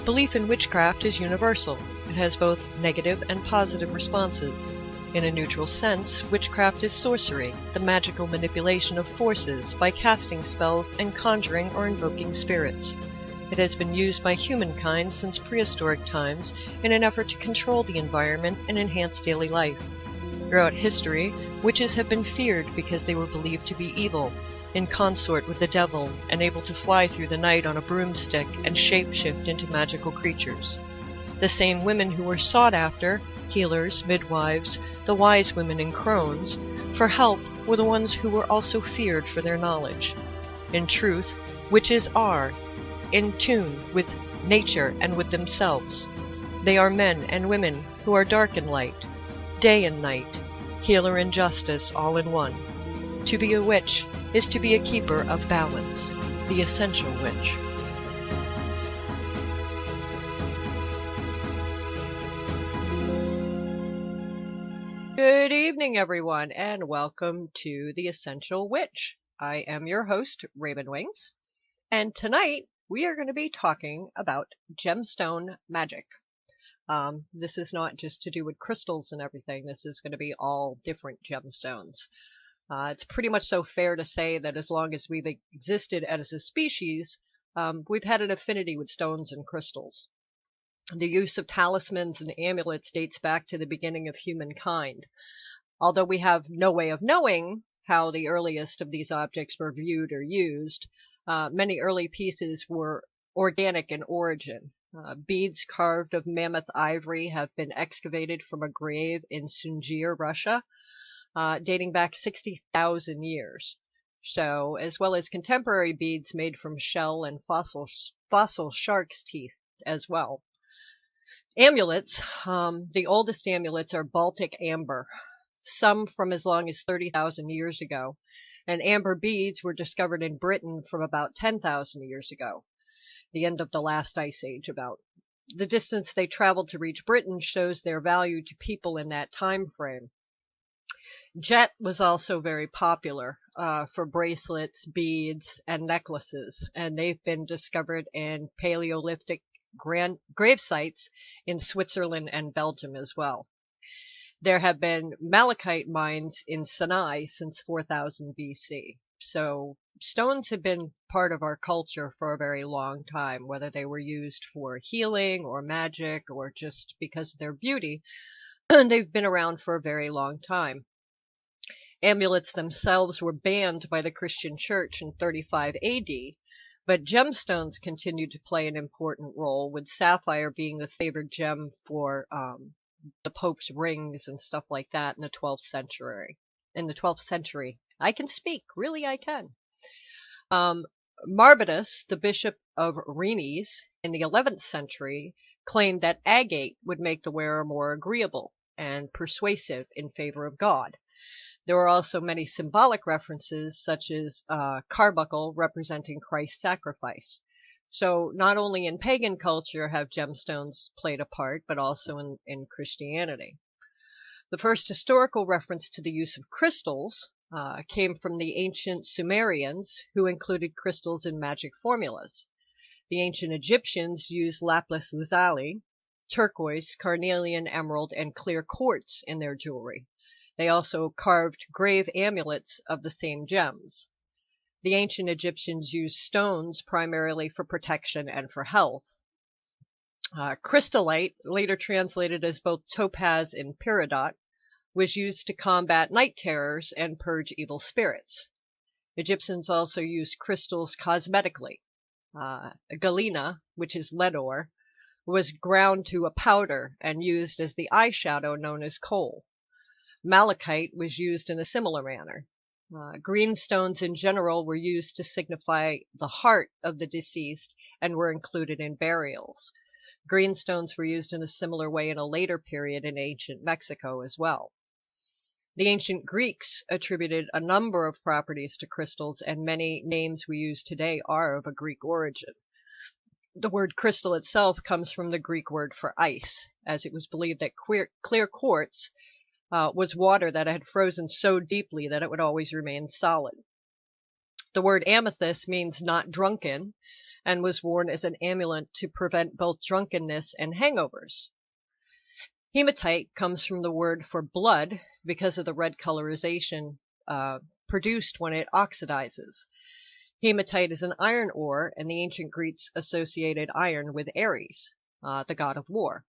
Belief in witchcraft is universal. It has both negative and positive responses. In a neutral sense, witchcraft is sorcery, the magical manipulation of forces by casting spells and conjuring or invoking spirits. It has been used by humankind since prehistoric times in an effort to control the environment and enhance daily life. Throughout history, witches have been feared because they were believed to be evil, in consort with the devil, and able to fly through the night on a broomstick and shapeshift into magical creatures. The same women who were sought after, healers, midwives, the wise women and crones, for help were the ones who were also feared for their knowledge. In truth, witches are in tune with nature and with themselves. They are men and women who are dark and light, day and night, healer and justice all in one. To be a witch is to be a keeper of balance, the essential witch. Good evening, everyone, and welcome to The Essential Witch. I am your host, Raven Wings, and tonight we are going to be talking about gemstone magic. This is not just to do with crystals and everything. This is going to be all different gemstones. It's pretty much so fair to say that as long as we've existed as a species, we've had an affinity with stones and crystals. The use of talismans and amulets dates back to the beginning of humankind. Although we have no way of knowing how the earliest of these objects were viewed or used, many early pieces were organic in origin. Beads carved of mammoth ivory have been excavated from a grave in Sunjir, Russia, dating back 60,000 years. So, as well as contemporary beads made from shell and fossil shark's teeth as well. Amulets, the oldest amulets are Baltic amber, some from as long as 30,000 years ago, and amber beads were discovered in Britain from about 10,000 years ago, the end of the last ice age about. The distance they traveled to reach Britain shows their value to people in that time frame. Jet was also very popular for bracelets, beads, and necklaces, and they've been discovered in Paleolithic grave sites in Switzerland and Belgium as well. There have been malachite mines in Sinai since 4000 BC. So stones have been part of our culture for a very long time, whether they were used for healing or magic or just because of their beauty. They've been around for a very long time. Amulets themselves were banned by the Christian Church in 35 AD, but gemstones continued to play an important role, with sapphire being the favored gem for the Pope's rings and stuff like that in the 12th century. I can speak, really I can. Marbodus, the bishop of Rennes in the 11th century, claimed that agate would make the wearer more agreeable and persuasive in favor of God. There are also many symbolic references, such as carbuncle representing Christ's sacrifice. So not only in pagan culture have gemstones played a part, but also in Christianity. The first historical reference to the use of crystals came from the ancient Sumerians, who included crystals in magic formulas. The ancient Egyptians used lapis lazuli, turquoise, carnelian, emerald, and clear quartz in their jewelry. They also carved grave amulets of the same gems. The ancient Egyptians used stones primarily for protection and for health. Crystallite, later translated as both topaz and peridot, was used to combat night terrors and purge evil spirits. Egyptians also used crystals cosmetically. Galena, which is lead ore, was ground to a powder and used as the eyeshadow known as kohl. Malachite was used in a similar manner. Green stones in general were used to signify the heart of the deceased and were included in burials. Green stones were used in a similar way in a later period in ancient Mexico as well. The ancient Greeks attributed a number of properties to crystals, and many names we use today are of a Greek origin. The word crystal itself comes from the Greek word for ice, as it was believed that clear quartz was water that had frozen so deeply that it would always remain solid. The word amethyst means not drunken, and was worn as an amulet to prevent both drunkenness and hangovers. Hematite comes from the word for blood because of the red colorization produced when it oxidizes. Hematite is an iron ore, and the ancient Greeks associated iron with Ares, the god of war.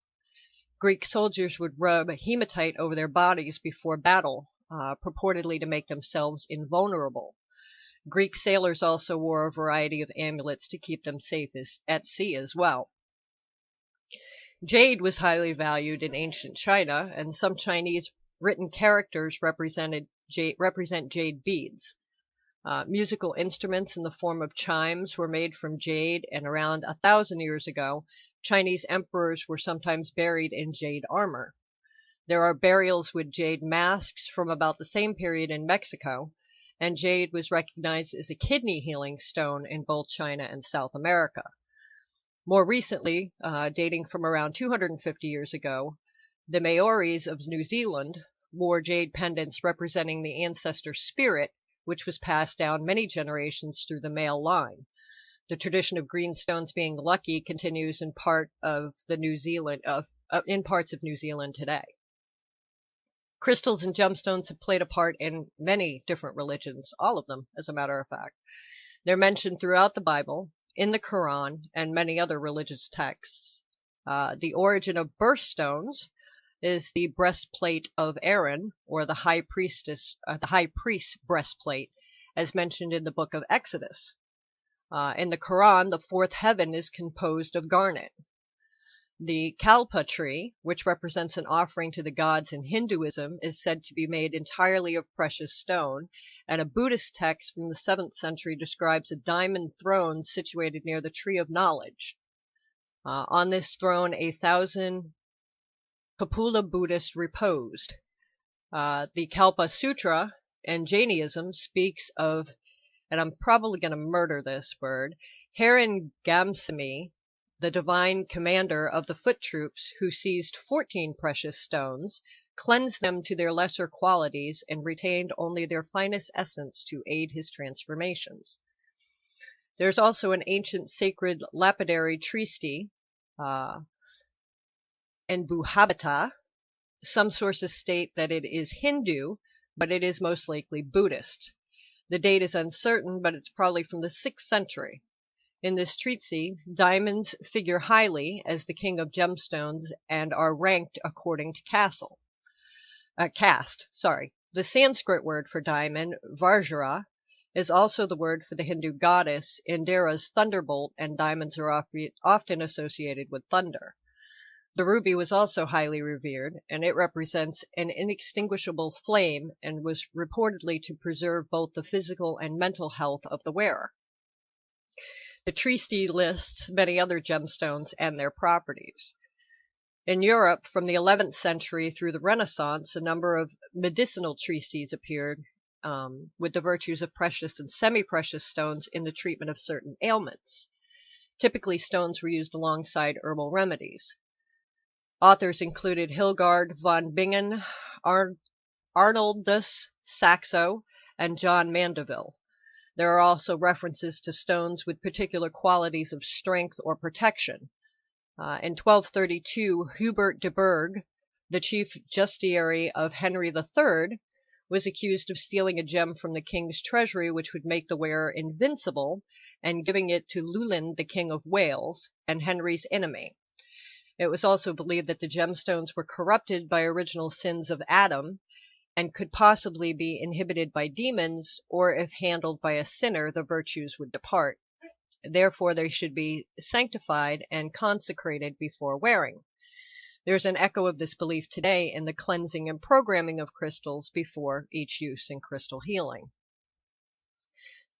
Greek soldiers would rub hematite over their bodies before battle, purportedly to make themselves invulnerable. Greek sailors also wore a variety of amulets to keep them safe at sea as well. Jade was highly valued in ancient China, and some Chinese written characters represent jade beads. Musical instruments in the form of chimes were made from jade, and around 1,000 years ago, Chinese emperors were sometimes buried in jade armor. There are burials with jade masks from about the same period in Mexico, and jade was recognized as a kidney healing stone in both China and South America. More recently, dating from around 250 years ago, the Maoris of New Zealand wore jade pendants representing the ancestor spirit, which was passed down many generations through the male line. The tradition of green stones being lucky continues in parts of New Zealand today. Crystals and gemstones have played a part in many different religions, all of them, as a matter of fact. They're mentioned throughout the Bible, in the Quran, and many other religious texts. The origin of birthstones is the breastplate of Aaron, or the high priest's breastplate, as mentioned in the book of Exodus. In the Quran, the fourth heaven is composed of garnet. The kalpa tree, which represents an offering to the gods in Hinduism, is said to be made entirely of precious stone, and a Buddhist text from the 7th century describes a diamond throne situated near the tree of knowledge. On this throne, 1,000 Kapula Buddhists reposed. The Kalpa Sutra in Jainism speaks of, and I'm probably going to murder this word, Haringamsami, the divine commander of the foot troops, who seized 14 precious stones, cleansed them to their lesser qualities, and retained only their finest essence to aid his transformations. There's also an ancient sacred lapidary treatise in Buhabata. Some sources state that it is Hindu, but it is most likely Buddhist. The date is uncertain, but it's probably from the 6th century. In this treatise, diamonds figure highly as the king of gemstones and are ranked according to caste. The Sanskrit word for diamond, Vajra, is also the word for the Hindu goddess Indira's thunderbolt, and diamonds are often associated with thunder. The ruby was also highly revered, and it represents an inextinguishable flame and was reportedly to preserve both the physical and mental health of the wearer. The treatise lists many other gemstones and their properties. In Europe, from the 11th century through the Renaissance, a number of medicinal treatises appeared with the virtues of precious and semi-precious stones in the treatment of certain ailments. Typically, stones were used alongside herbal remedies. Authors included Hildegard von Bingen, Arnoldus Saxo, and John Mandeville. There are also references to stones with particular qualities of strength or protection. In 1232, Hubert de Burgh, the chief justiciary of Henry III, was accused of stealing a gem from the king's treasury which would make the wearer invincible, and giving it to Llewellyn, the king of Wales, and Henry's enemy. It was also believed that the gemstones were corrupted by original sins of Adam, and could possibly be inhibited by demons, or if handled by a sinner, the virtues would depart. Therefore, they should be sanctified and consecrated before wearing. There's an echo of this belief today in the cleansing and programming of crystals before each use in crystal healing.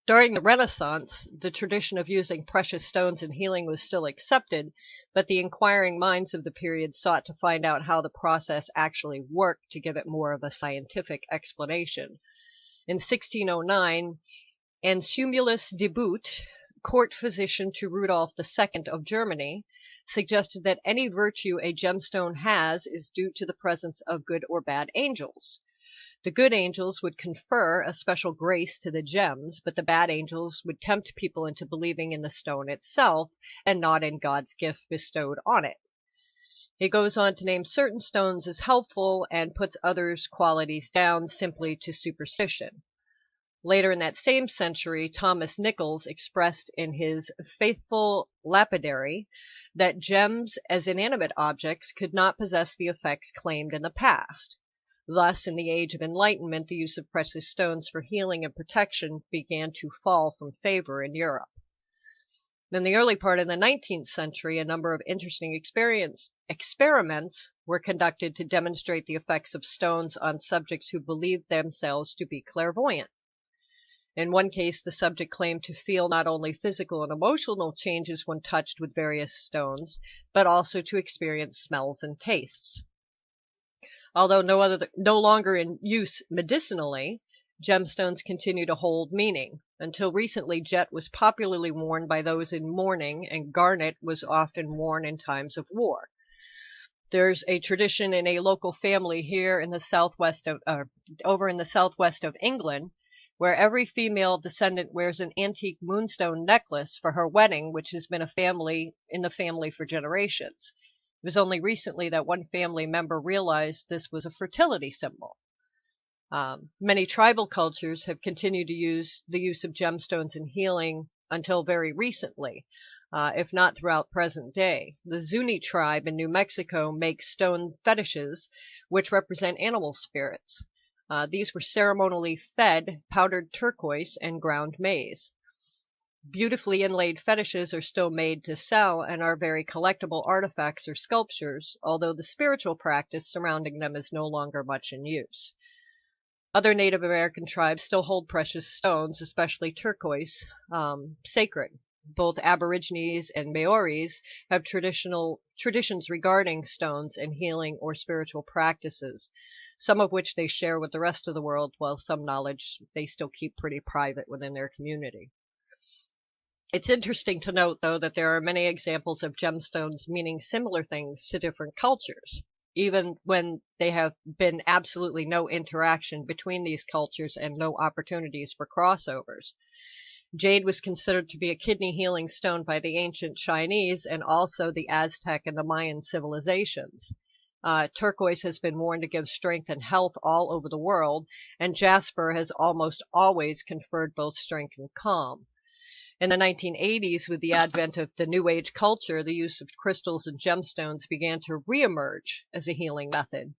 During the Renaissance, the tradition of using precious stones in healing was still accepted, but the inquiring minds of the period sought to find out how the process actually worked to give it more of a scientific explanation. In 1609, Anselmus de Boot, court physician to Rudolph II of Germany, suggested that any virtue a gemstone has is due to the presence of good or bad angels. The good angels would confer a special grace to the gems, but the bad angels would tempt people into believing in the stone itself and not in God's gift bestowed on it. He goes on to name certain stones as helpful and puts others' qualities down simply to superstition. Later in that same century, Thomas Nichols expressed in his Faithful Lapidary that gems as inanimate objects could not possess the effects claimed in the past. Thus, in the Age of Enlightenment, the use of precious stones for healing and protection began to fall from favor in Europe. In the early part of the 19th century, a number of interesting experiments were conducted to demonstrate the effects of stones on subjects who believed themselves to be clairvoyant. In one case, the subject claimed to feel not only physical and emotional changes when touched with various stones, but also to experience smells and tastes. Although no longer in use medicinally, gemstones continue to hold meaning. Until recently, jet was popularly worn by those in mourning, and garnet was often worn in times of war. There's a tradition in a local family here in the southwest of, over in the southwest of England, where every female descendant wears an antique moonstone necklace for her wedding, which has been in the family for generations. It was only recently that one family member realized this was a fertility symbol. Many tribal cultures have continued to use the use of gemstones in healing until very recently, if not throughout present day. The Zuni tribe in New Mexico makes stone fetishes, which represent animal spirits. These were ceremonially fed powdered turquoise and ground maize. Beautifully inlaid fetishes are still made to sell and are very collectible artifacts or sculptures, although the spiritual practice surrounding them is no longer much in use. Other Native American tribes still hold precious stones, especially turquoise, sacred. Both Aborigines and Maoris have traditions regarding stones and healing or spiritual practices, some of which they share with the rest of the world, while some knowledge they still keep pretty private within their community. It's interesting to note, though, that there are many examples of gemstones meaning similar things to different cultures, even when they have been absolutely no interaction between these cultures and no opportunities for crossovers. Jade was considered to be a kidney healing stone by the ancient Chinese and also the Aztec and the Mayan civilizations. Turquoise has been worn to give strength and health all over the world, and jasper has almost always conferred both strength and calm. In the 1980s, with the advent of the New Age culture, the use of crystals and gemstones began to reemerge as a healing method.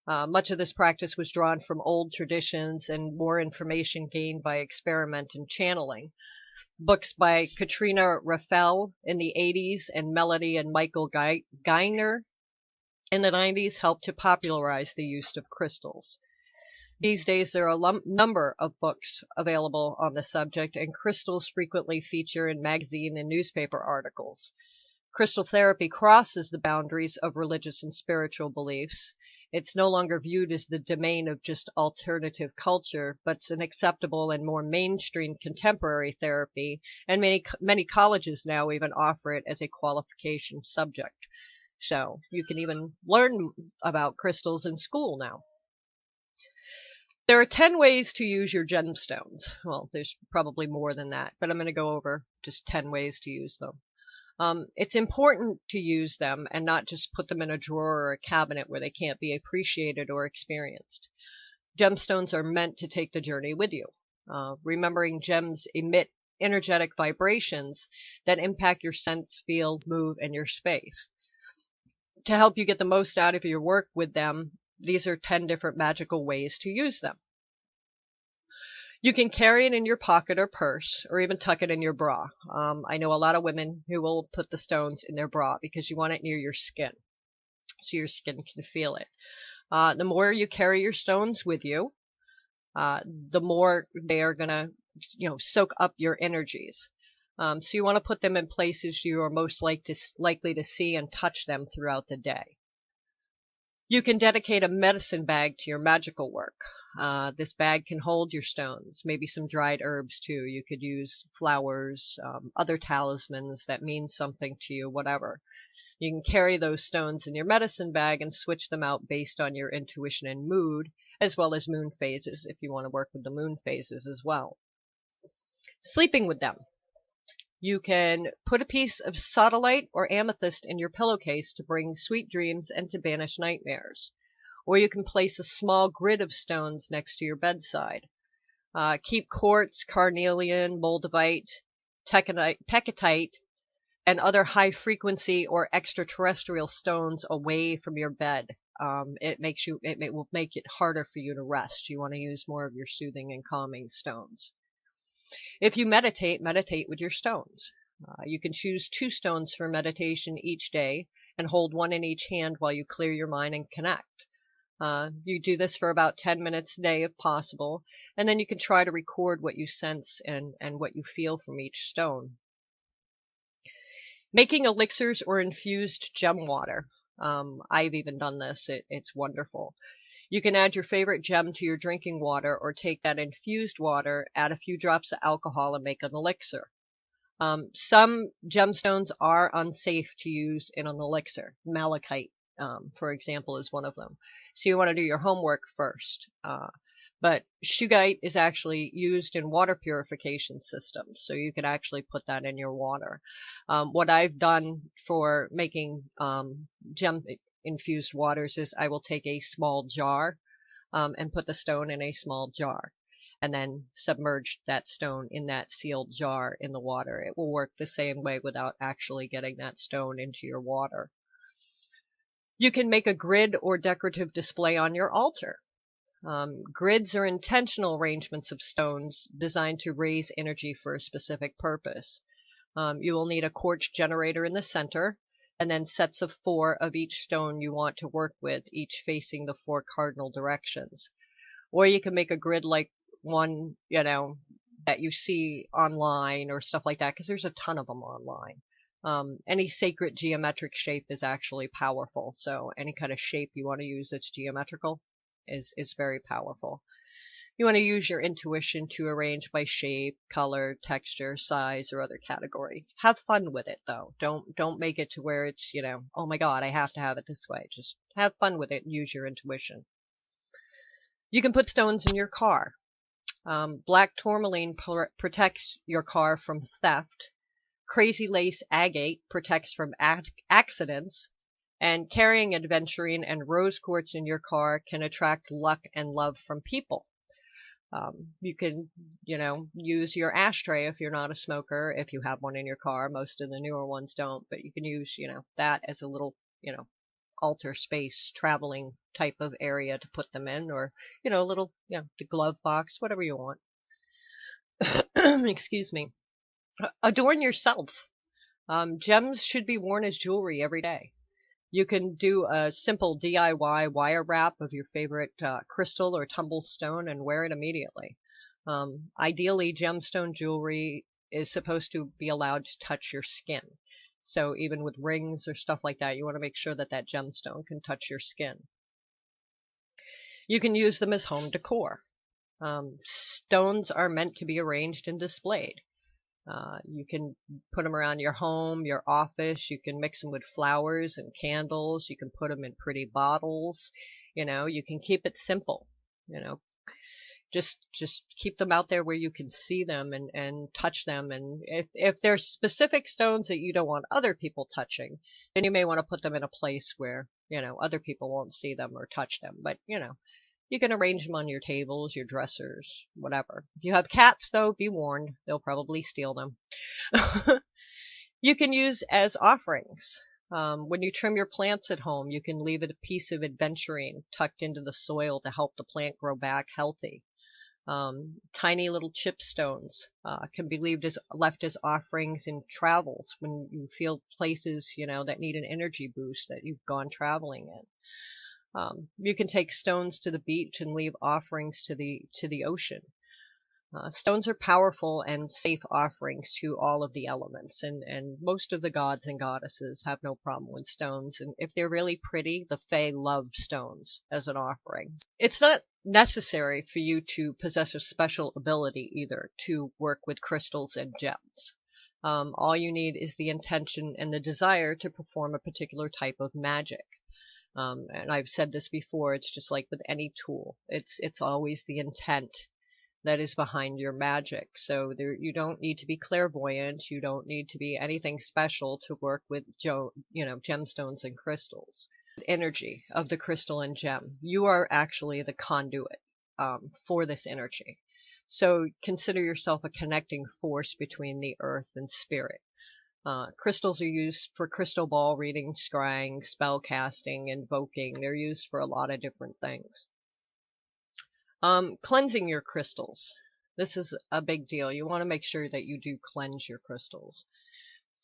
Much of this practice was drawn from old traditions and more information gained by experiment and channeling. Books by Katrina Raffel in the 80s and Melody and Michael Geiner in the 90s helped to popularize the use of crystals. These days, there are a number of books available on the subject, and crystals frequently feature in magazine and newspaper articles. Crystal therapy crosses the boundaries of religious and spiritual beliefs. It's no longer viewed as the domain of just alternative culture, but it's an acceptable and more mainstream contemporary therapy, and many colleges now even offer it as a qualification subject. So you can even learn about crystals in school now. There are 10 ways to use your gemstones. Well, there's probably more than that, but I'm going to go over just 10 ways to use them. It's important to use them and not just put them in a drawer or a cabinet where they can't be appreciated or experienced. Gemstones are meant to take the journey with you. Remembering gems emit energetic vibrations that impact your sense, feel, move, and your space. To help you get the most out of your work with them, these are 10 different magical ways to use them. You can carry it in your pocket or purse, or even tuck it in your bra. I know a lot of women who will put the stones in their bra because you want it near your skin, so your skin can feel it. The more you carry your stones with you, the more they are going to, soak up your energies. So you want to put them in places you are most likely to see and touch them throughout the day. You can dedicate a medicine bag to your magical work. This bag can hold your stones, maybe some dried herbs too. You could use flowers, other talismans that mean something to you, whatever. You can carry those stones in your medicine bag and switch them out based on your intuition and mood, as well as moon phases if you want to work with the moon phases as well. Sleeping with them. You can put a piece of sodalite or amethyst in your pillowcase to bring sweet dreams and to banish nightmares. Or you can place a small grid of stones next to your bedside. Keep quartz, carnelian, moldavite, pecatite, and other high-frequency or extraterrestrial stones away from your bed. It will make it harder for you to rest. You want to use more of your soothing and calming stones. If you meditate, meditate with your stones. You can choose 2 stones for meditation each day and hold one in each hand while you clear your mind and connect. You do this for about 10 minutes a day if possible, and then you can try to record what you sense and what you feel from each stone. Making elixirs or infused gem water. I've even done this. It's wonderful. You can add your favorite gem to your drinking water or take that infused water, add a few drops of alcohol, and make an elixir. Some gemstones are unsafe to use in an elixir. Malachite, for example, is one of them. So you want to do your homework first. But shugite is actually used in water purification systems, so you can actually put that in your water. What I've done for making gem infused waters is I will take a small jar and put the stone in a small jar and then submerge that stone in that sealed jar in the water. It will work the same way without actually getting that stone into your water. You can make a grid or decorative display on your altar. Grids are intentional arrangements of stones designed to raise energy for a specific purpose. You will need a quartz generator in the center, and then sets of 4 of each stone you want to work with, each facing the 4 cardinal directions. Or you can make a grid like one, that you see online or stuff like that, because there's a ton of them online. Any sacred geometric shape is actually powerful, so any kind of shape you want to use that's geometrical is very powerful. You want to use your intuition to arrange by shape, color, texture, size, or other category. Have fun with it, though. Don't make it to where it's, oh my God, I have to have it this way. Just have fun with it and use your intuition. You can put stones in your car. Black tourmaline protects your car from theft. Crazy lace agate protects from accidents. And carrying aventurine and rose quartz in your car can attract luck and love from people. You can, use your ashtray if you're not a smoker, if you have one in your car. Most of the newer ones don't, but you can use, that as a little, altar space, traveling type of area to put them in, or, a little, the glove box, whatever you want. Excuse me. Adorn yourself. Gems should be worn as jewelry every day. You can do a simple DIY wire wrap of your favorite crystal or tumble stone and wear it immediately. Ideally, gemstone jewelry is supposed to be allowed to touch your skin. So even with rings or stuff like that, you want to make sure that that gemstone can touch your skin. You can use them as home decor. Stones are meant to be arranged and displayed. You can put them around your home, your office. You can mix them with flowers and candles. You can put them in pretty bottles. You can keep it simple. Just keep them out there where you can see them and touch them. And if there's specific stones that you don't want other people touching, then you may want to put them in a place where, other people won't see them or touch them. But, you can arrange them on your tables, your dressers, whatever. If you have cats, though, be warned. They'll probably steal them. You can use as offerings. When you trim your plants at home, you can leave it a piece of aventurine tucked into the soil to help the plant grow back healthy. Tiny little chipstones can be left as offerings in travels when you feel places, that need an energy boost that you've gone traveling in. You can take stones to the beach and leave offerings to the ocean. Stones are powerful and safe offerings to all of the elements, and most of the gods and goddesses have no problem with stones. And if they're really pretty, the Fae love stones as an offering. It's not necessary for you to possess a special ability either to work with crystals and gems. All you need is the intention and the desire to perform a particular type of magic. And I've said this before, it's just like with any tool. It's always the intent that is behind your magic. So you don't need to be clairvoyant. You don't need to be anything special to work with gemstones and crystals. The energy of the crystal and gem. You are actually the conduit for this energy. So consider yourself a connecting force between the earth and spirit. Crystals are used for crystal ball reading, scrying, spell casting, invoking. They're used for a lot of different things. Cleansing your crystals. This is a big deal. You want to make sure that you do cleanse your crystals.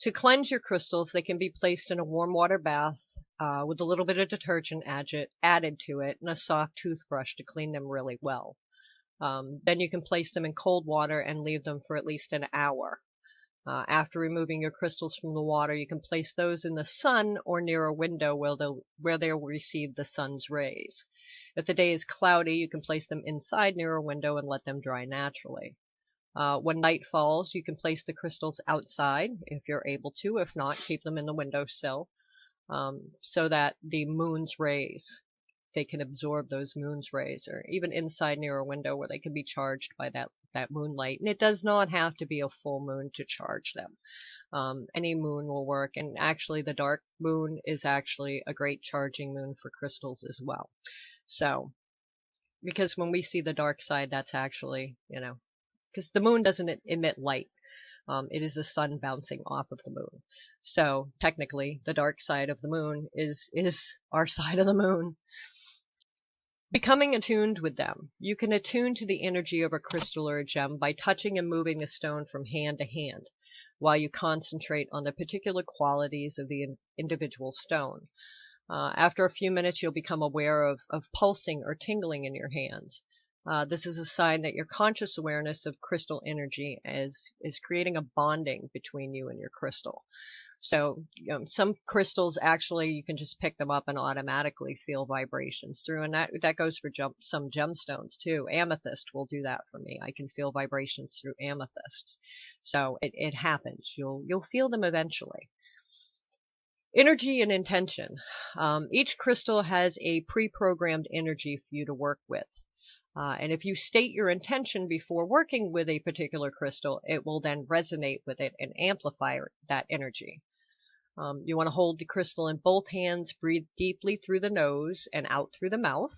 To cleanse your crystals, they can be placed in a warm water bath with a little bit of detergent added to it and a soft toothbrush to clean them really well. Then you can place them in cold water and leave them for at least an hour. After removing your crystals from the water, you can place those in the sun or near a window where they'll receive the sun's rays. If the day is cloudy, you can place them inside near a window and let them dry naturally. When night falls, you can place the crystals outside if you're able to. If not, keep them in the windowsill so that the moon's rays, they can absorb those moon's rays, or even inside near a window where they can be charged by that moonlight. And it does not have to be a full moon to charge them. Any moon will work, and actually the dark moon is actually a great charging moon for crystals as well. So, because when we see the dark side, that's actually, because the moon doesn't emit light. It is the sun bouncing off of the moon. So technically, the dark side of the moon is our side of the moon. Becoming attuned with them. You can attune to the energy of a crystal or a gem by touching and moving the stone from hand to hand, while you concentrate on the particular qualities of the individual stone. After a few minutes, you'll become aware of pulsing or tingling in your hands. This is a sign that your conscious awareness of crystal energy is creating a bonding between you and your crystal. So some crystals, actually, you can just pick them up and automatically feel vibrations through, and that goes for some gemstones too. Amethyst will do that for me. I can feel vibrations through amethysts. So it happens. You'll feel them eventually. Energy and intention. Each crystal has a pre-programmed energy for you to work with. And if you state your intention before working with a particular crystal, it will then resonate with it and amplify that energy. You want to hold the crystal in both hands, breathe deeply through the nose and out through the mouth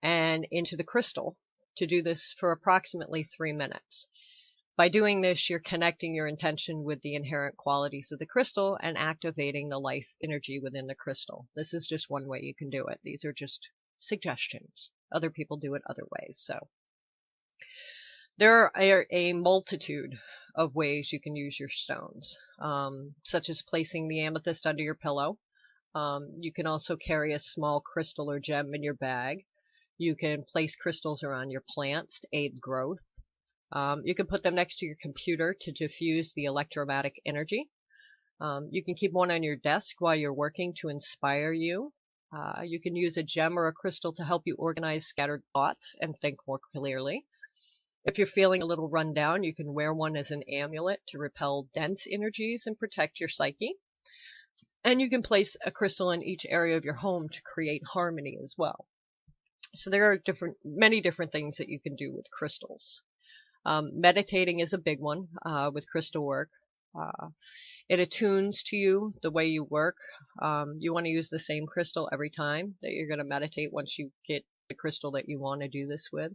and into the crystal. To do this for approximately 3 minutes. By doing this, you're connecting your intention with the inherent qualities of the crystal and activating the life energy within the crystal. This is just one way you can do it. These are just suggestions. Other people do it other ways. So there are a multitude of ways you can use your stones, such as placing the amethyst under your pillow. You can also carry a small crystal or gem in your bag. You can place crystals around your plants to aid growth. You can put them next to your computer to diffuse the electromagnetic energy. You can keep one on your desk while you're working to inspire you. You can use a gem or a crystal to help you organize scattered thoughts and think more clearly. If you're feeling a little run down, you can wear one as an amulet to repel dense energies and protect your psyche. And you can place a crystal in each area of your home to create harmony as well. So there are many different things that you can do with crystals. Meditating is a big one with crystal work. It attunes to you the way you work. You want to use the same crystal every time that you're going to meditate once you get the crystal that you want to do this with.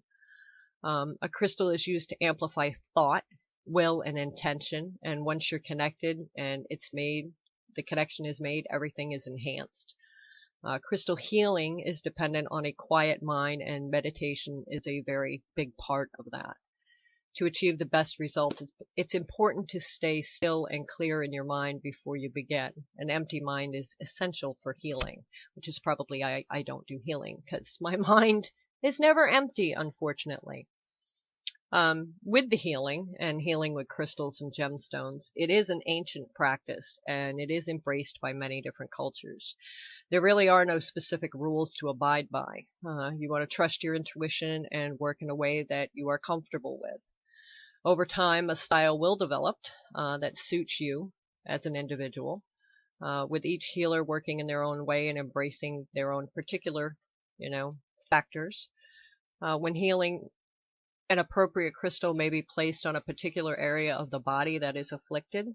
A crystal is used to amplify thought, will, and intention. And once you're connected and the connection is made, everything is enhanced. Crystal healing is dependent on a quiet mind, and meditation is a very big part of that. To achieve the best results, it's important to stay still and clear in your mind before you begin. An empty mind is essential for healing, which is probably I don't do healing because my mind is never empty, unfortunately. With the healing and healing with crystals and gemstones, it is an ancient practice and it is embraced by many different cultures. There really are no specific rules to abide by. You want to trust your intuition and work in a way that you are comfortable with. Over time, a style will develop that suits you as an individual, with each healer working in their own way and embracing their own particular, factors. When healing, an appropriate crystal may be placed on a particular area of the body that is afflicted.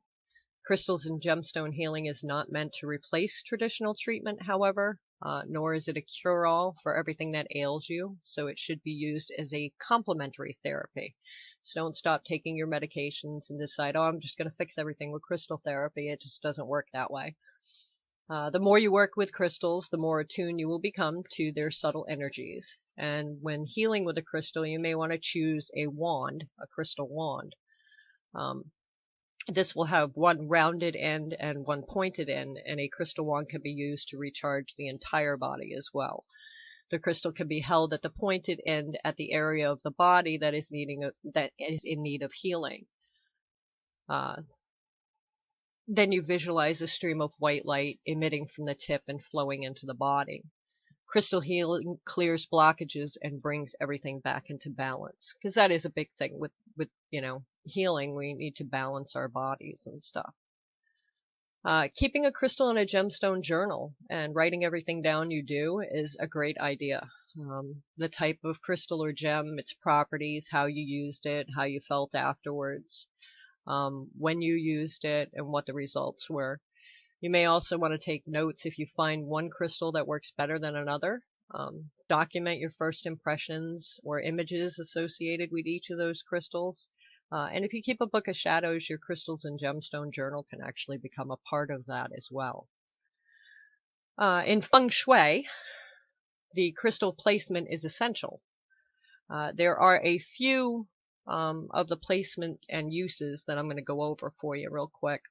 Crystals and gemstone healing is not meant to replace traditional treatment, however, nor is it a cure-all for everything that ails you, so it should be used as a complementary therapy. So don't stop taking your medications and decide, oh, I'm just going to fix everything with crystal therapy. It just doesn't work that way. The more you work with crystals, the more attuned you will become to their subtle energies. And when healing with a crystal, you may want to choose a wand, a crystal wand. This will have one rounded end and one pointed end, and a crystal wand can be used to recharge the entire body as well. The crystal can be held at the pointed end at the area of the body that is in need of healing. Then you visualize a stream of white light emitting from the tip and flowing into the body. Crystal healing clears blockages and brings everything back into balance, because that is a big thing with healing. We need to balance our bodies and stuff. Keeping a crystal in a gemstone journal and writing everything down you do is a great idea. The type of crystal or gem, its properties, how you used it, how you felt afterwards, when you used it, and what the results were. You may also want to take notes if you find one crystal that works better than another. Document your first impressions or images associated with each of those crystals. And if you keep a book of shadows, your crystals and gemstone journal can actually become a part of that as well. In feng shui, the crystal placement is essential. There are a few of the placement and uses that I'm going to go over for you real quick.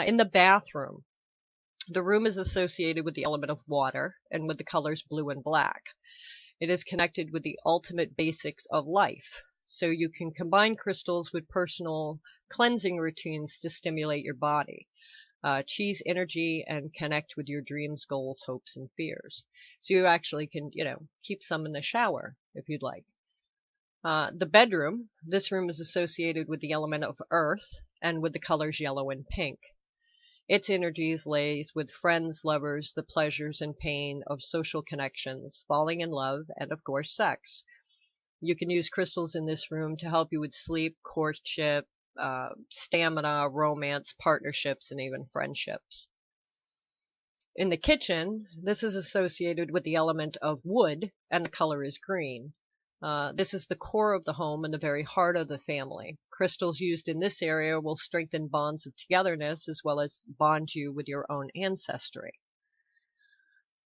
In the bathroom, the room is associated with the element of water and with the colors blue and black. It is connected with the ultimate basics of life. So you can combine crystals with personal cleansing routines to stimulate your body, cheese energy, and connect with your dreams, goals, hopes, and fears. So you actually can, keep some in the shower if you'd like. The bedroom, this room is associated with the element of earth and with the colors yellow and pink. Its energies lays with friends, lovers, the pleasures and pain of social connections, falling in love, and of course sex. You can use crystals in this room to help you with sleep, courtship, stamina, romance, partnerships, and even friendships. In the kitchen, this is associated with the element of wood, and the color is green. This is the core of the home and the very heart of the family. Crystals used in this area will strengthen bonds of togetherness as well as bond you with your own ancestry.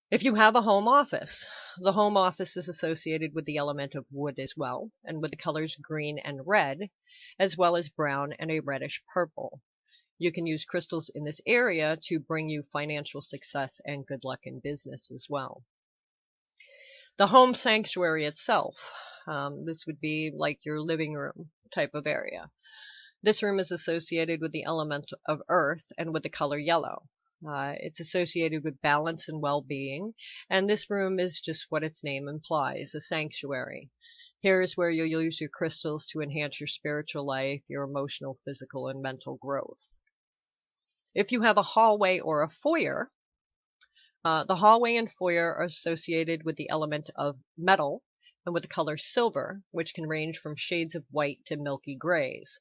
If you have a home office, the home office is associated with the element of wood as well, and with the colors green and red, as well as brown and a reddish purple. You can use crystals in this area to bring you financial success and good luck in business as well. The home sanctuary itself, this would be like your living room type of area. This room is associated with the element of earth and with the color yellow. It's associated with balance and well-being, and this room is just what its name implies, a sanctuary. Here is where you'll use your crystals to enhance your spiritual life, your emotional, physical, and mental growth. If you have a hallway or a foyer, the hallway and foyer are associated with the element of metal and with the color silver, which can range from shades of white to milky grays.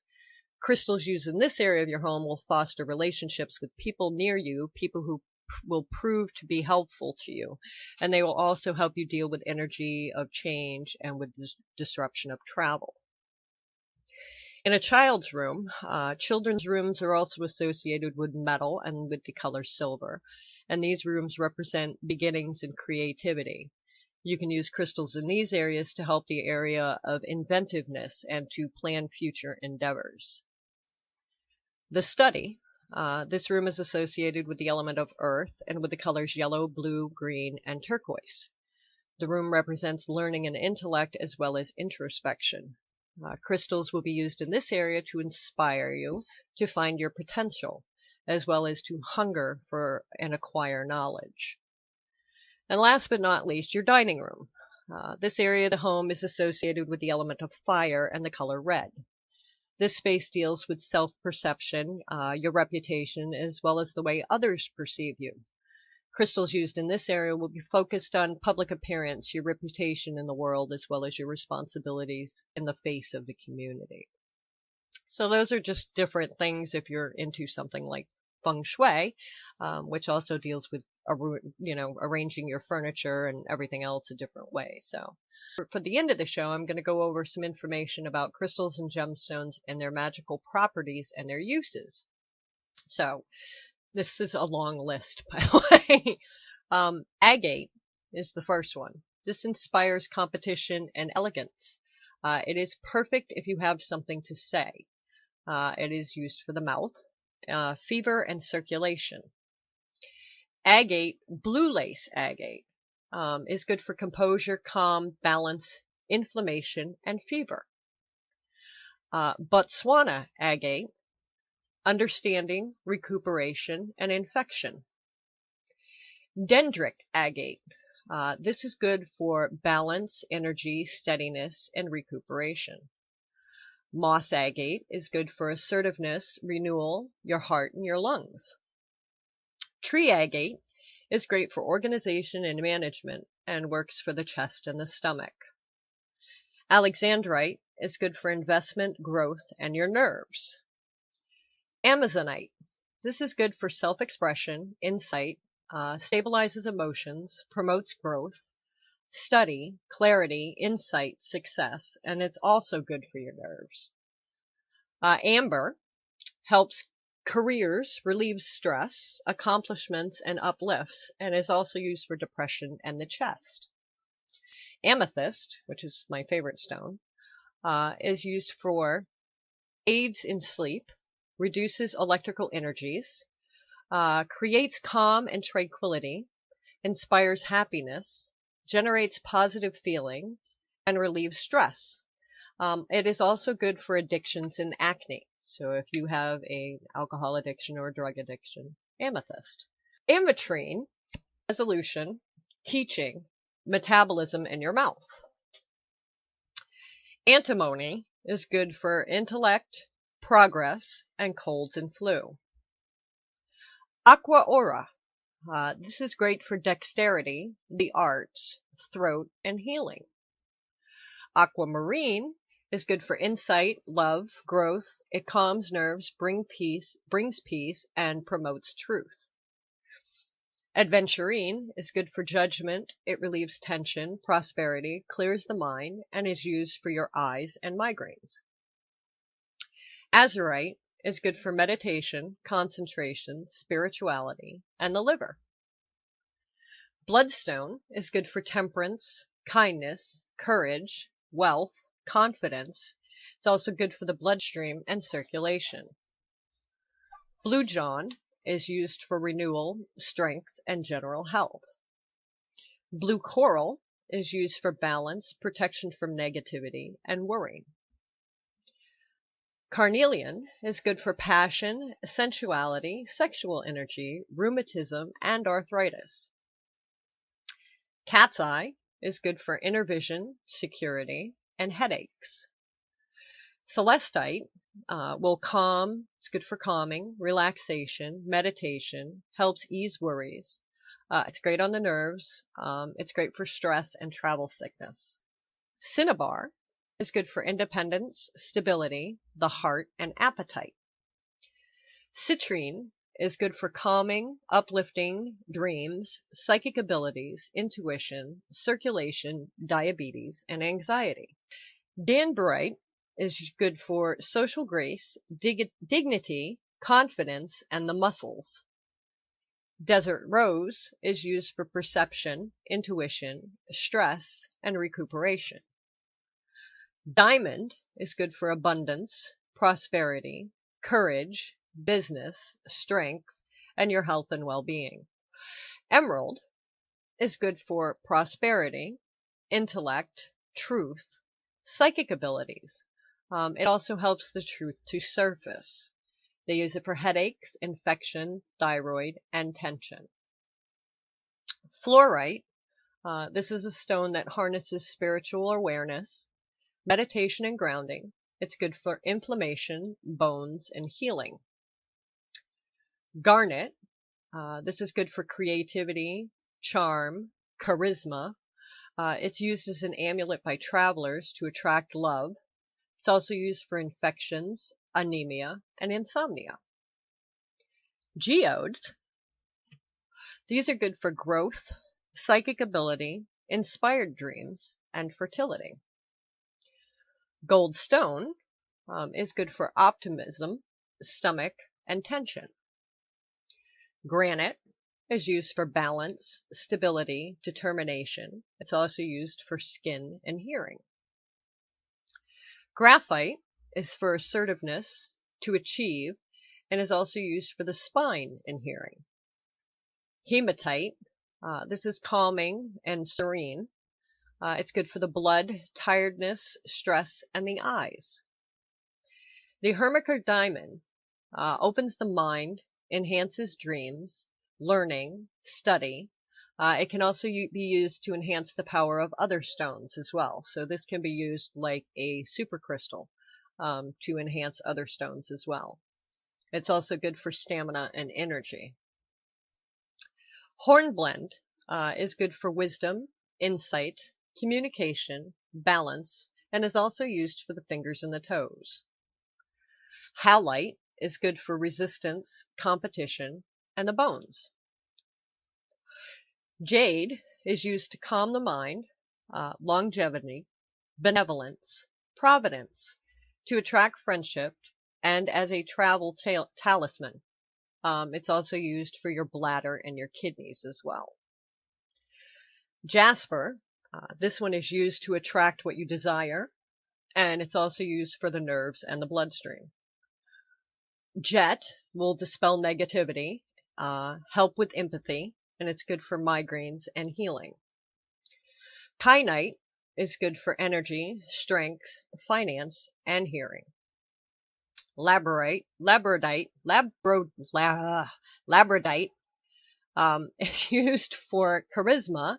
Crystals used in this area of your home will foster relationships with people near you, people who will prove to be helpful to you, and they will also help you deal with energy of change and with disruption of travel. In a child's room, children's rooms are also associated with metal and with the color silver, and these rooms represent beginnings and creativity. You can use crystals in these areas to help the area of inventiveness and to plan future endeavors. The study, this room is associated with the element of earth and with the colors yellow, blue, green, and turquoise. The room represents learning and intellect as well as introspection. Crystals will be used in this area to inspire you to find your potential, as well as to hunger for and acquire knowledge. And last but not least, your dining room. This area of the home is associated with the element of fire and the color red. This space deals with self-perception, your reputation, as well as the way others perceive you. Crystals used in this area will be focused on public appearance, your reputation in the world, as well as your responsibilities in the face of the community. So those are just different things if you're into something like feng shui, which also deals with, arranging your furniture and everything else a different way. So for the end of the show, I'm going to go over some information about crystals and gemstones and their magical properties and their uses. So this is a long list, by the way. Agate is the first one. This inspires competition and elegance. It is perfect if you have something to say. It is used for the mouth, fever, and circulation. Agate, blue lace agate, is good for composure, calm, balance, inflammation, and fever. Botswana agate, understanding, recuperation, and infection. Dendritic agate. This is good for balance, energy, steadiness, and recuperation. Moss agate is good for assertiveness, renewal, your heart, and your lungs. Tree agate is great for organization and management and works for the chest and the stomach. Alexandrite is good for investment, growth, and your nerves. Amazonite. This is good for self-expression, insight, stabilizes emotions, promotes growth, study, clarity, insight, success, and it's also good for your nerves. Amber helps careers, relieves stress, accomplishments, and uplifts, and is also used for depression and the chest. Amethyst, which is my favorite stone, is used for aids in sleep, reduces electrical energies, creates calm and tranquility, inspires happiness, generates positive feelings, and relieves stress. It is also good for addictions and acne. So if you have an alcohol addiction or a drug addiction, amethyst. Ametrine, resolution, teaching, metabolism in your mouth. Antimony is good for intellect, progress, and colds and flu. Aqua aura. This is great for dexterity, the arts, throat, and healing. Aquamarine is good for insight, love, growth. It calms nerves, brings peace, and promotes truth. Adventurine is good for judgment. It relieves tension, prosperity, clears the mind, and is used for your eyes and migraines. Azurite is good for meditation, concentration, spirituality, and the liver. Bloodstone is good for temperance, kindness, courage, wealth, confidence. It's also good for the bloodstream and circulation. Blue John is used for renewal, strength, and general health. Blue coral is used for balance, protection from negativity, and worry. Carnelian is good for passion, sensuality, sexual energy, rheumatism, and arthritis. Cat's eye is good for inner vision, security, and headaches. Celestite will calm. It's good for calming, relaxation, meditation, helps ease worries. It's great on the nerves. It's great for stress and travel sickness. Cinnabar is good for independence, stability, the heart, and appetite. Citrine is good for calming, uplifting, dreams, psychic abilities, intuition, circulation, diabetes, and anxiety. Danburite is good for social grace, dignity, confidence, and the muscles. Desert rose is used for perception, intuition, stress, and recuperation. Diamond is good for abundance, prosperity, courage, business, strength, and your health and well-being. Emerald is good for prosperity, intellect, truth, psychic abilities. It also helps the truth to surface. They use it for headaches, infection, thyroid, and tension. Fluorite, this is a stone that harnesses spiritual awareness, meditation and grounding. It's good for inflammation, bones, and healing. Garnet, this is good for creativity, charm, charisma. It's used as an amulet by travelers to attract love. It's also used for infections, anemia, and insomnia. Geodes, these are good for growth, psychic ability, inspired dreams, and fertility. Gold stone is good for optimism, stomach, and tension. Granite is used for balance, stability, determination. It's also used for skin and hearing. Graphite is for assertiveness, to achieve, and is also used for the spine and hearing. Hematite, this is calming and serene. It's good for the blood, tiredness, stress, and the eyes. The Hermiker diamond opens the mind, enhances dreams, learning, study. It can also be used to enhance the power of other stones as well. So this can be used like a supercrystal to enhance other stones as well. It's also good for stamina and energy. Hornblende is good for wisdom, insight, communication, balance, and is also used for the fingers and the toes. Halite is good for resistance, competition, and the bones. Jade is used to calm the mind, longevity, benevolence, providence, to attract friendship, and as a travel talisman. It's also used for your bladder and your kidneys as well. Jasper, this one is used to attract what you desire, and it's also used for the nerves and the bloodstream. Jet will dispel negativity, help with empathy, and it's good for migraines and healing. Kyanite is good for energy, strength, finance, and hearing. Labradorite is used for charisma,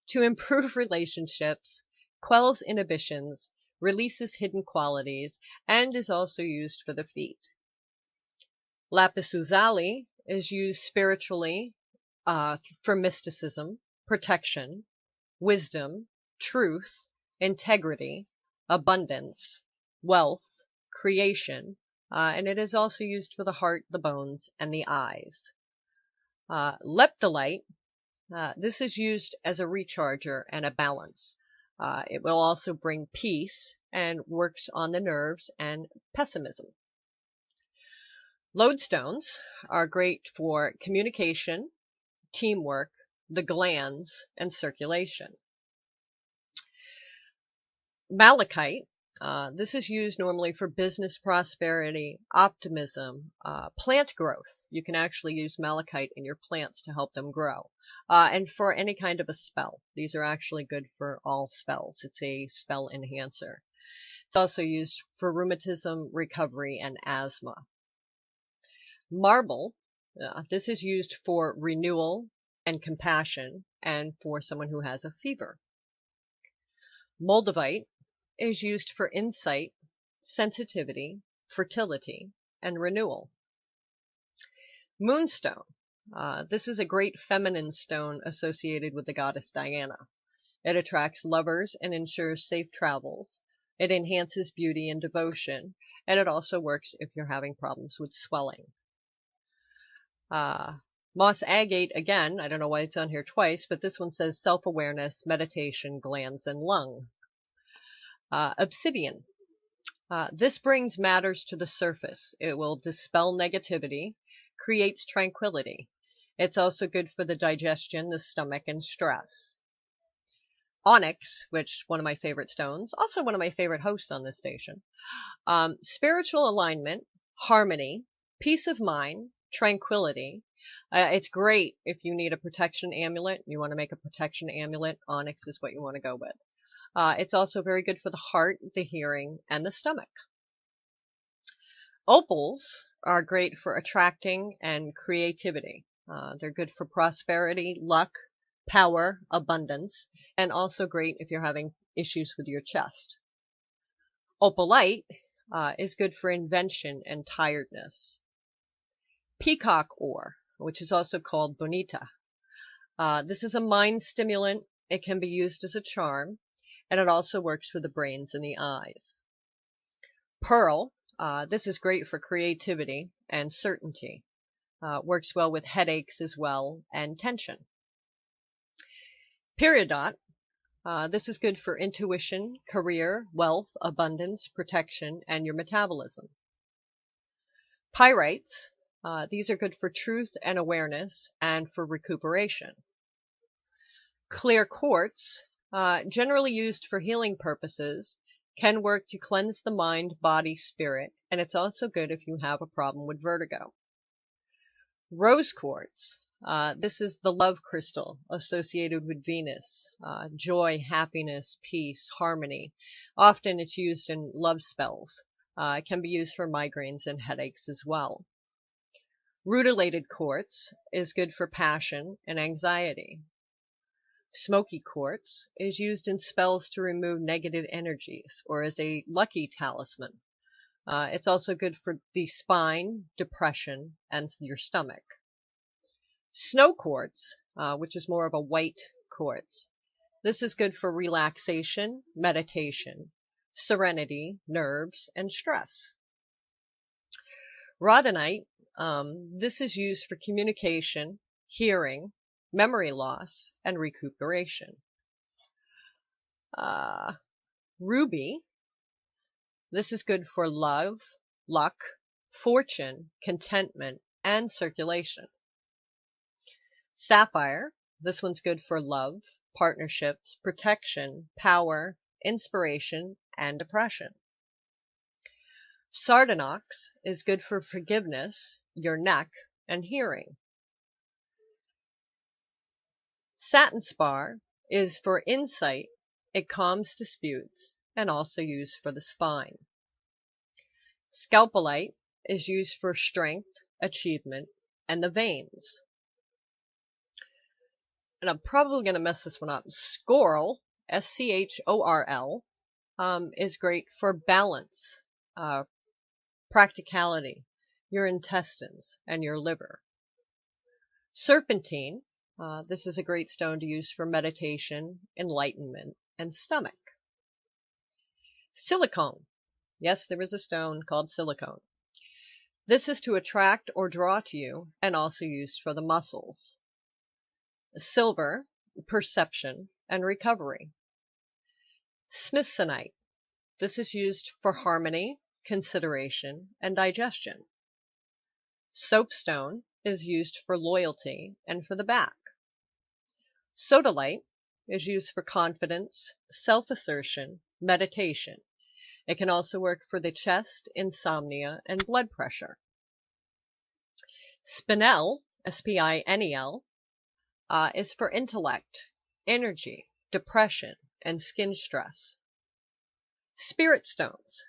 to improve relationships, quells inhibitions, releases hidden qualities, and is also used for the feet. Lapis lazuli is used spiritually for mysticism, protection, wisdom, truth, integrity, abundance, wealth, creation, and it is also used for the heart, the bones, and the eyes. Leptolite, this is used as a recharger and a balance. It will also bring peace and works on the nerves and pessimism. Lodestones are great for communication, teamwork, the glands, and circulation. Malachite, this is used normally for business prosperity, optimism, plant growth. You can actually use malachite in your plants to help them grow. And for any kind of a spell. These are actually good for all spells. It's a spell enhancer. It's also used for rheumatism, recovery, and asthma. Marble, this is used for renewal and compassion, and for someone who has a fever. Moldavite is used for insight, sensitivity, fertility, and renewal. Moonstone, this is a great feminine stone associated with the goddess Diana. It attracts lovers and ensures safe travels. It enhances beauty and devotion, and it also works if you're having problems with swelling. Moss agate, again, I don't know why it's on here twice, but this one says self-awareness, meditation, glands, and lung. Obsidian. This brings matters to the surface. It will dispel negativity, creates tranquility. It's also good for the digestion, the stomach, and stress. Onyx, which one of my favorite stones, also one of my favorite hosts on this station. Spiritual alignment, harmony, peace of mind, tranquility. It's great if you need a protection amulet. You want to make a protection amulet. Onyx is what you want to go with. It's also very good for the heart, the hearing, and the stomach. Opals are great for attracting and creativity. They're good for prosperity, luck, power, abundance, and also great if you're having issues with your chest. Opalite, is good for invention and tiredness. Peacock ore, which is also called bonita. This is a mind stimulant. It can be used as a charm, and it also works for the brains and the eyes. Pearl, this is great for creativity and certainty. Works well with headaches as well and tension. Peridot, this is good for intuition, career, wealth, abundance, protection, and your metabolism. Pyrites, these are good for truth and awareness and for recuperation. Clear quartz, generally used for healing purposes, can work to cleanse the mind, body, spirit, and it's also good if you have a problem with vertigo. Rose quartz, this is the love crystal associated with Venus, joy, happiness, peace, harmony. Often it's used in love spells. It can be used for migraines and headaches as well. Rutilated quartz is good for passion and anxiety. Smoky quartz is used in spells to remove negative energies or as a lucky talisman. It's also good for the spine, depression, and your stomach. Snow quartz, which is more of a white quartz. This is good for relaxation, meditation, serenity, nerves, and stress. Rhodonite, this is used for communication, hearing, memory loss, and recuperation. Ruby, this is good for love, luck, fortune, contentment, and circulation. Sapphire, this one's good for love, partnerships, protection, power, inspiration, and depression. Sardonyx is good for forgiveness, your neck, and hearing. Satin spar is for insight, it calms disputes, and also used for the spine. Scalpelite is used for strength, achievement, and the veins. And I'm probably going to mess this one up. Schorl, S-C-H-O-R-L, is great for balance, practicality, your intestines, and your liver. Serpentine, this is a great stone to use for meditation, enlightenment, and stomach. Silicone. Yes, there is a stone called silicone. This is to attract or draw to you, and also used for the muscles. Silver, perception, and recovery. Smithsonite. This is used for harmony, consideration, and digestion. Soapstone is used for loyalty and for the back. Sodalite is used for confidence, self-assertion, meditation. It can also work for the chest, insomnia, and blood pressure. Spinel, S-P-I-N-E-L, is for intellect, energy, depression, and skin stress. Spirit stones.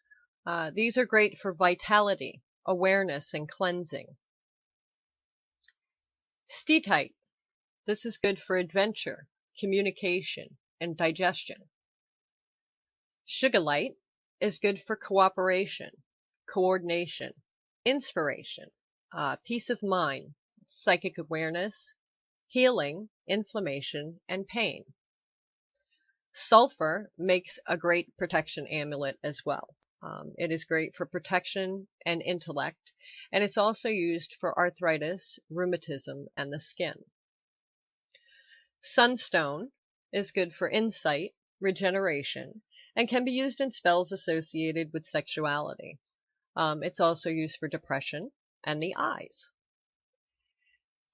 These are great for vitality, awareness, and cleansing. Steatite. This is good for adventure, communication, and digestion. Sugilite is good for cooperation, coordination, inspiration, peace of mind, psychic awareness, healing, inflammation, and pain. Sulfur makes a great protection amulet as well. It is great for protection and intellect, and it's also used for arthritis, rheumatism, and the skin. Sunstone is good for insight, regeneration, and can be used in spells associated with sexuality. It's also used for depression and the eyes.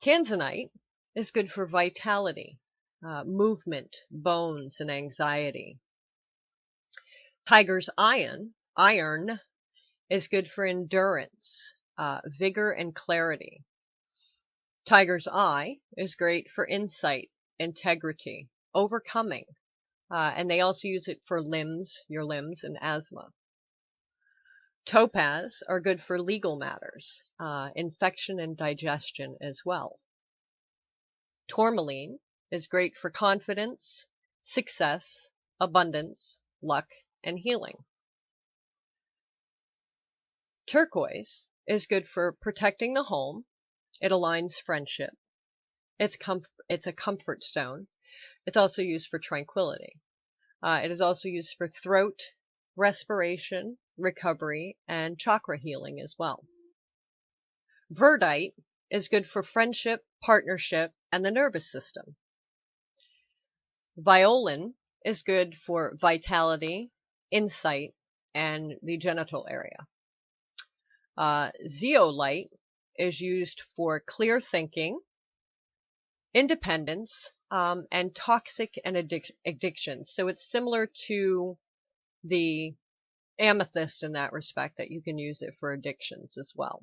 Tanzanite is good for vitality, movement, bones, and anxiety. Tiger's iron is good for endurance, vigor, and clarity. Tiger's eye is great for insight, integrity, overcoming, and they also use it for your limbs, and asthma. Topaz are good for legal matters, infection and digestion as well. Tourmaline is great for confidence, success, abundance, luck, and healing. Turquoise is good for protecting the home. It aligns friendship. It's a comfort stone. It's also used for tranquility. It is also used for throat, respiration, recovery, and chakra healing as well. Verdite is good for friendship, partnership, and the nervous system. Violin is good for vitality, insight, and the genital area. Zeolite is used for clear thinking, independence, and toxic and addictions. So it's similar to the amethyst in that respect, that you can use it for addictions as well.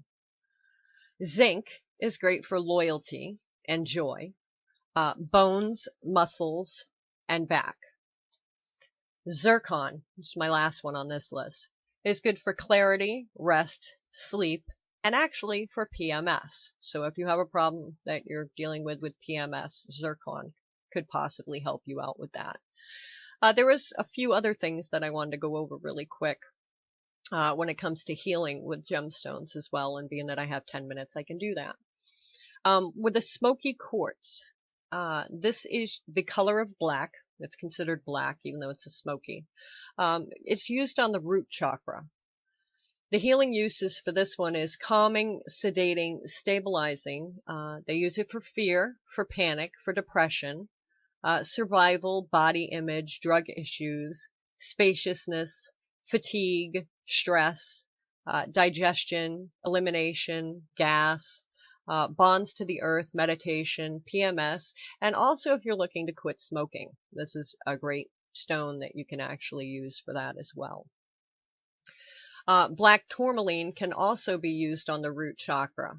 Zinc is great for loyalty and joy, bones, muscles, and back. Zircon, which is my last one on this list, is good for clarity, rest, sleep, and actually for PMS. So if you have a problem that you're dealing with PMS, zircon could possibly help you out with that. There was a few other things that I wanted to go over really quick when it comes to healing with gemstones as well, and being that I have 10 minutes, I can do that. With the smoky quartz, this is the color of black. It's considered black, even though it's a smoky. It's used on the root chakra. The healing uses for this one is calming, sedating, stabilizing. They use it for fear, for panic, for depression, survival, body image, drug issues, spaciousness, fatigue, stress, digestion, elimination, gas, bonds to the earth, meditation, PMS, and also if you're looking to quit smoking. This is a great stone that you can actually use for that as well. Black tourmaline can also be used on the root chakra.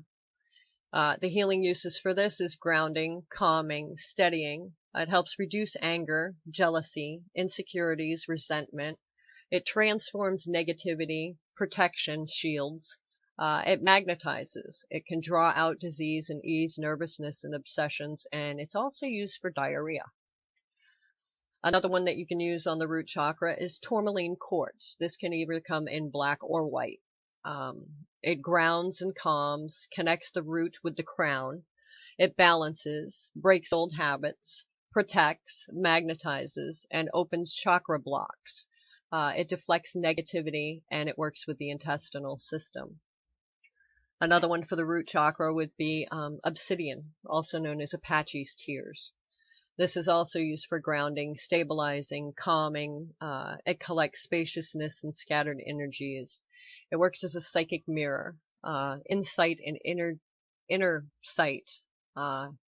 The healing uses for this is grounding, calming, steadying. It helps reduce anger, jealousy, insecurities, resentment. It transforms negativity, protection, shields. It magnetizes. It can draw out disease and ease nervousness and obsessions, and it's also used for diarrhea. Another one that you can use on the root chakra is tourmaline quartz. This can either come in black or white. It grounds and calms, connects the root with the crown. It balances, breaks old habits, protects, magnetizes, and opens chakra blocks. It deflects negativity, and it works with the intestinal system. Another one for the root chakra would be obsidian, also known as Apache's tears. This is also used for grounding, stabilizing, calming. It collects spaciousness and scattered energies. It works as a psychic mirror, insight and inner sight,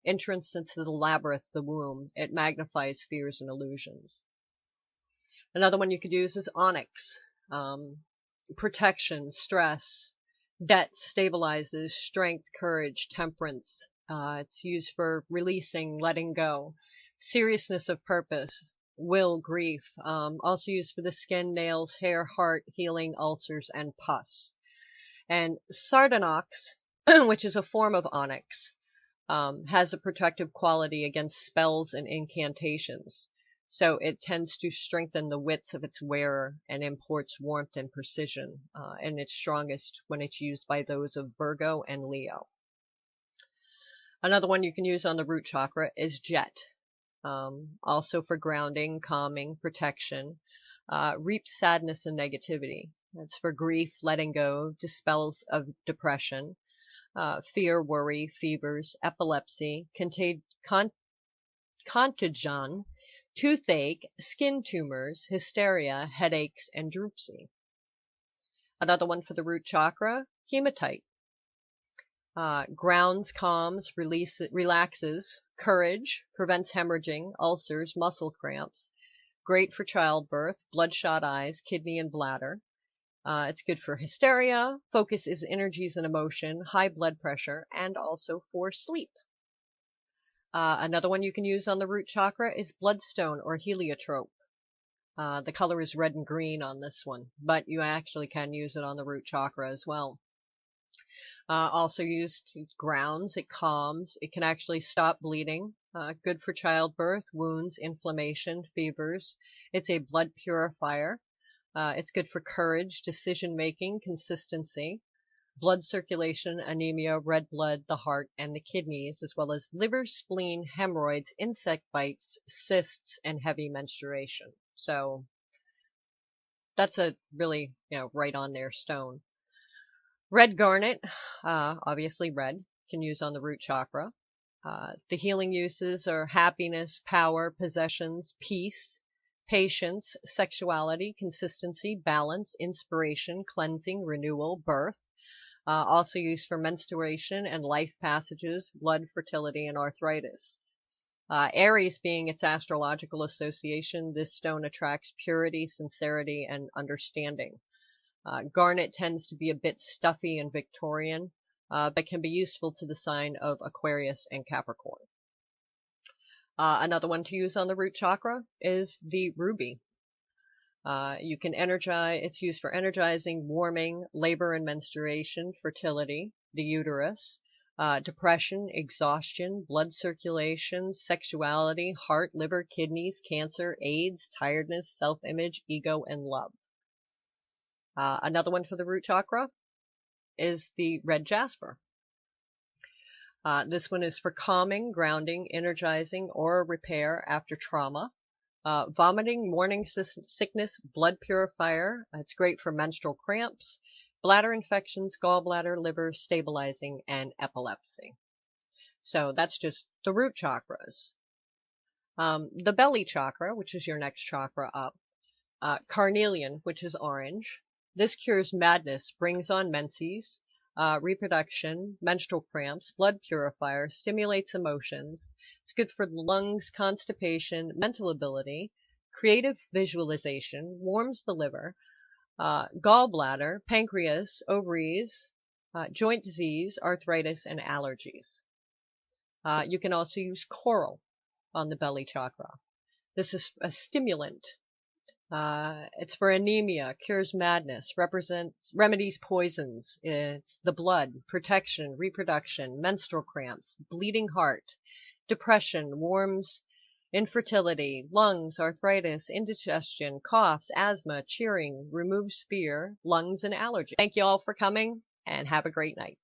entrance into the labyrinth, the womb. It magnifies fears and illusions. Another one you could use is onyx, protection, stress, debt, stabilizes, strength, courage, temperance. It's used for releasing, letting go, seriousness of purpose, will, grief. Also used for the skin, nails, hair, heart, healing, ulcers, and pus. And sardonyx, which is a form of onyx, has a protective quality against spells and incantations. So it tends to strengthen the wits of its wearer and imports warmth and precision. And it's strongest when it's used by those of Virgo and Leo. Another one you can use on the root chakra is jet, also for grounding, calming, protection, reaps sadness and negativity. That's for grief, letting go, dispels of depression, fear, worry, fevers, epilepsy, contagion, toothache, skin tumors, hysteria, headaches, and dropsy. Another one for the root chakra, hematite. Grounds, calms, relaxes, courage, prevents hemorrhaging, ulcers, muscle cramps. Great for childbirth, bloodshot eyes, kidney and bladder. It's good for hysteria, focuses energies and emotion, high blood pressure, and also for sleep. Another one you can use on the root chakra is bloodstone or heliotrope. The color is red and green on this one, but you actually can use it on the root chakra as well. Also used to grounds, it calms, it can actually stop bleeding, good for childbirth, wounds, inflammation, fevers. It's a blood purifier. It's good for courage, decision making, consistency. blood circulation, anemia, red blood, the heart, and the kidneys, as well as liver, spleen, hemorrhoids, insect bites, cysts, and heavy menstruation. So that's a really, right on there stone. Red garnet, obviously red, can use on the root chakra. The healing uses are happiness, power, possessions, peace, patience, sexuality, consistency, balance, inspiration, cleansing, renewal, birth. Also used for menstruation and life passages, blood, fertility, and arthritis. Aries being its astrological association, this stone attracts purity, sincerity, and understanding. Garnet tends to be a bit stuffy and Victorian, but can be useful to the sign of Aquarius and Capricorn. Another one to use on the root chakra is the ruby. You can energize, it's used for energizing, warming, labor and menstruation, fertility, the uterus, depression, exhaustion, blood circulation, sexuality, heart, liver, kidneys, cancer, AIDS, tiredness, self-image, ego, and love. Another one for the root chakra is the red jasper. This one is for calming, grounding, energizing, or repair after trauma. Vomiting, morning sickness, blood purifier. It's great for menstrual cramps, bladder infections, gallbladder, liver, stabilizing, and epilepsy. So that's just the root chakras. The belly chakra, which is your next chakra up. Carnelian, which is orange. This cures madness, brings on menses, reproduction, menstrual cramps, blood purifier, stimulates emotions. It's good for the lungs, constipation, mental ability, creative visualization, warms the liver, gallbladder, pancreas, ovaries, joint disease, arthritis, and allergies. You can also use coral on the belly chakra. This is a stimulant. It's for anemia, cures madness, remedies poisons. It's the blood, protection, reproduction, menstrual cramps, bleeding heart, depression, warms, infertility, lungs, arthritis, indigestion, coughs, asthma, cheering, removes fear, lungs, and allergy. Thank you all for coming, and have a great night.